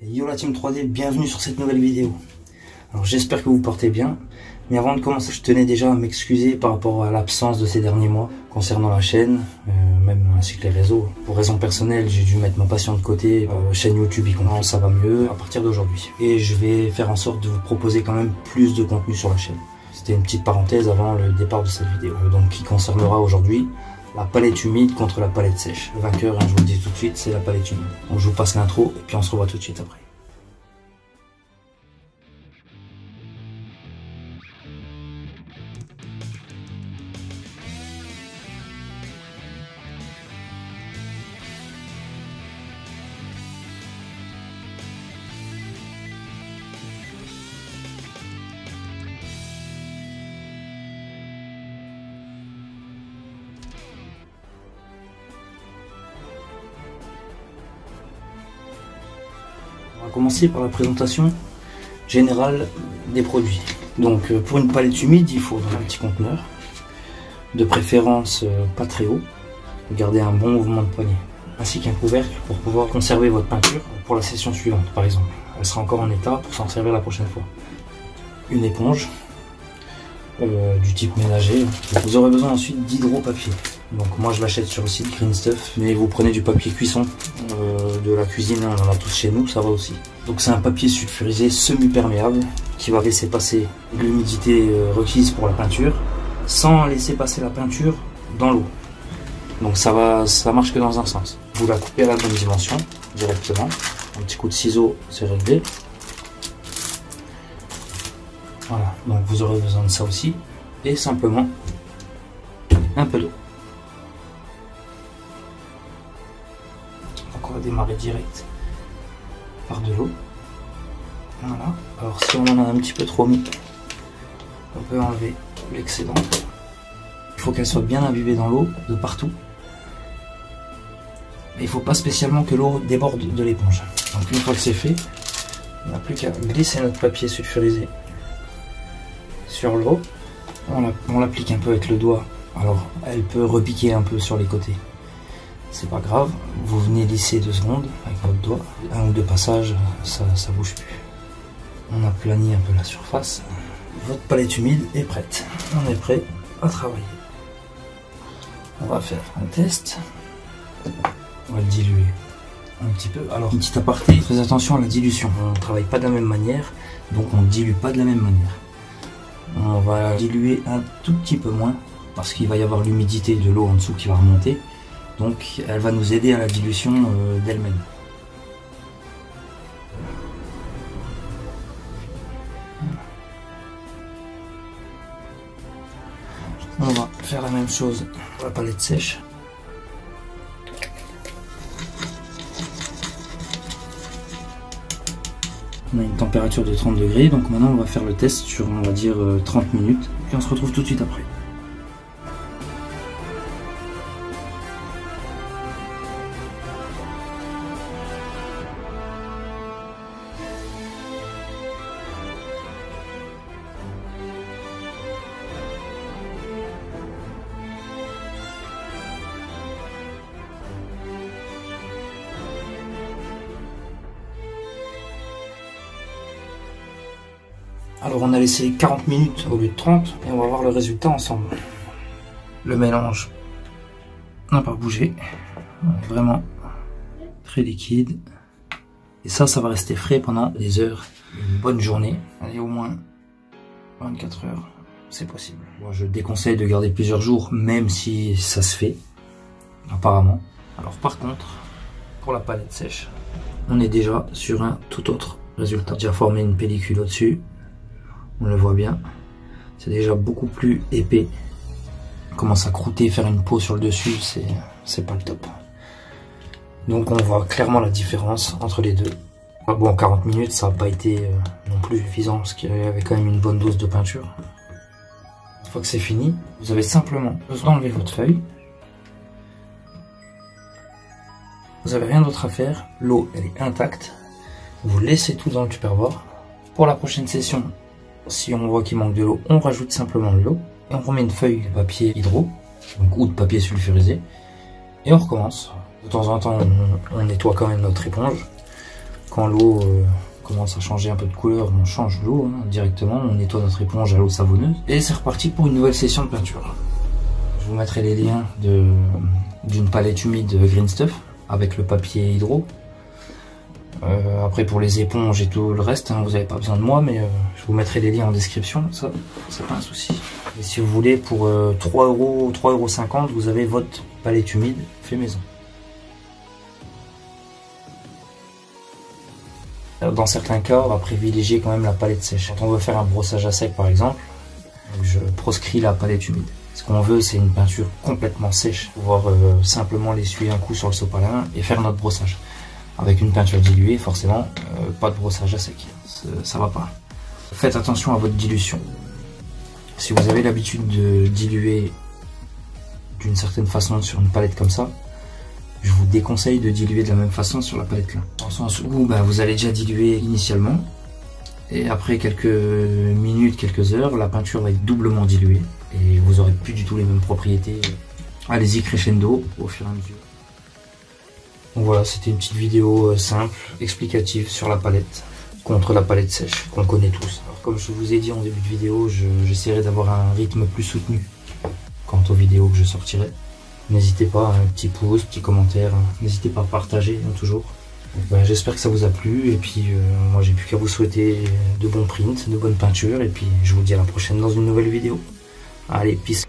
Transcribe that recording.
Yo la team 3D, bienvenue sur cette nouvelle vidéo. Alors j'espère que vous portez bien, mais avant de commencer je tenais déjà à m'excuser par rapport à l'absence de ces derniers mois concernant la chaîne, même ainsi que les réseaux. Pour raisons personnelles, j'ai dû mettre ma passion de côté, chaîne YouTube y compris, ça va mieux à partir d'aujourd'hui. Et je vais faire en sorte de vous proposer quand même plus de contenu sur la chaîne. C'était une petite parenthèse avant le départ de cette vidéo, donc qui concernera aujourd'hui la palette humide contre la palette sèche. Le vainqueur, je vous le dis tout de suite, c'est la palette humide. Donc je vous passe l'intro et puis on se revoit tout de suite après. On va commencer par la présentation générale des produits. Donc pour une palette humide, il faut un petit conteneur, de préférence pas très haut, garder un bon mouvement de poignet, ainsi qu'un couvercle pour pouvoir conserver votre peinture pour la session suivante par exemple. Elle sera encore en état pour s'en servir la prochaine fois. Une éponge du type ménager. Vous aurez besoin ensuite d'hydropapier. Donc moi je l'achète sur le site Green Stuff, mais vous prenez du papier cuisson de la cuisine, on en a tous chez nous, ça va aussi. Donc c'est un papier sulfurisé semi-perméable qui va laisser passer l'humidité requise pour la peinture sans laisser passer la peinture dans l'eau. Donc ça marche que dans un sens. Vous la coupez à la bonne dimension directement, un petit coup de ciseau, c'est réglé. Voilà, donc vous aurez besoin de ça aussi et simplement un peu d'eau. On va démarrer direct par de l'eau. Voilà. Alors si on en a un petit peu trop mis, on peut enlever l'excédent. Il faut qu'elle soit bien imbibée dans l'eau de partout. Mais il ne faut pas spécialement que l'eau déborde de l'éponge. Donc une fois que c'est fait, on n'a plus qu'à glisser notre papier sulfurisé sur l'eau. On l'applique un peu avec le doigt. Alors elle peut repiquer un peu sur les côtés. C'est pas grave, vous venez lisser 2 secondes avec votre doigt, 1 ou 2 passages, ça bouge plus. On aplanit un peu la surface. Votre palette humide est prête. On est prêt à travailler. On va faire un test. On va le diluer un petit peu. Alors, une petite aparté, faites attention à la dilution. On ne travaille pas de la même manière, donc on ne dilue pas de la même manière. On va diluer un tout petit peu moins, parce qu'il va y avoir l'humidité de l'eau en dessous qui va remonter. Donc elle va nous aider à la dilution d'elle-même. On va faire la même chose pour la palette sèche. On a une température de 30 degrés, donc maintenant on va faire le test sur, on va dire, 30 minutes. Puis on se retrouve tout de suite après. Alors on a laissé 40 minutes au lieu de 30 et on va voir le résultat ensemble. Le mélange n'a pas bougé, on est vraiment très liquide. Et ça va rester frais pendant des heures, une bonne journée, allez au moins 24 heures, c'est possible. Moi je déconseille de garder plusieurs jours, même si ça se fait, apparemment. Alors par contre, pour la palette sèche, on est déjà sur un tout autre résultat. J'ai déjà formé une pellicule au-dessus. On le voit bien, c'est déjà beaucoup plus épais. On commence à croûter, faire une peau sur le dessus, c'est pas le top. Donc on voit clairement la différence entre les deux. Bon, 40 minutes, ça n'a pas été non plus suffisant, parce qu'il y avait quand même une bonne dose de peinture. Une fois que c'est fini, vous avez simplement besoin d'enlever votre feuille. Vous n'avez rien d'autre à faire, l'eau elle est intacte. Vous laissez tout dans le tupperware. Pour la prochaine session, si on voit qu'il manque de l'eau, on rajoute simplement de l'eau et on remet une feuille de papier hydro, donc, ou de papier sulfurisé, et on recommence. De temps en temps, on nettoie quand même notre éponge. quand l'eau commence à changer un peu de couleur, on change l'eau directement, on nettoie notre éponge à l'eau savonneuse et c'est reparti pour une nouvelle session de peinture. Je vous mettrai les liens d'une palette humide Green Stuff avec le papier hydro. Après pour les éponges et tout le reste, vous n'avez pas besoin de moi, mais je vous mettrai les liens en description, ça c'est pas un souci. Et si vous voulez, pour 3,50 €, vous avez votre palette humide fait maison. Dans certains cas, on va privilégier quand même la palette sèche. Quand on veut faire un brossage à sec par exemple, je proscris la palette humide. Ce qu'on veut, c'est une peinture complètement sèche, pouvoir simplement l'essuyer un coup sur le sopalin et faire notre brossage. Avec une peinture diluée, forcément, pas de brossage à sec, ça va pas. Faites attention à votre dilution. Si vous avez l'habitude de diluer d'une certaine façon sur une palette comme ça, je vous déconseille de diluer de la même façon sur la palette là. Dans le sens où vous allez déjà diluer initialement, et après quelques minutes, quelques heures, la peinture va être doublement diluée, et vous aurez plus du tout les mêmes propriétés. Allez-y crescendo au fur et à mesure. Donc voilà, c'était une petite vidéo simple, explicative sur la palette, contre la palette sèche, qu'on connaît tous. Alors, comme je vous ai dit en début de vidéo, j'essaierai d'avoir un rythme plus soutenu quant aux vidéos que je sortirai. N'hésitez pas, un petit pouce, petit commentaire, n'hésitez pas à partager toujours. J'espère que ça vous a plu, et puis moi j'ai plus qu'à vous souhaiter de bons prints, de bonnes peintures, et puis je vous dis à la prochaine dans une nouvelle vidéo. Allez, peace.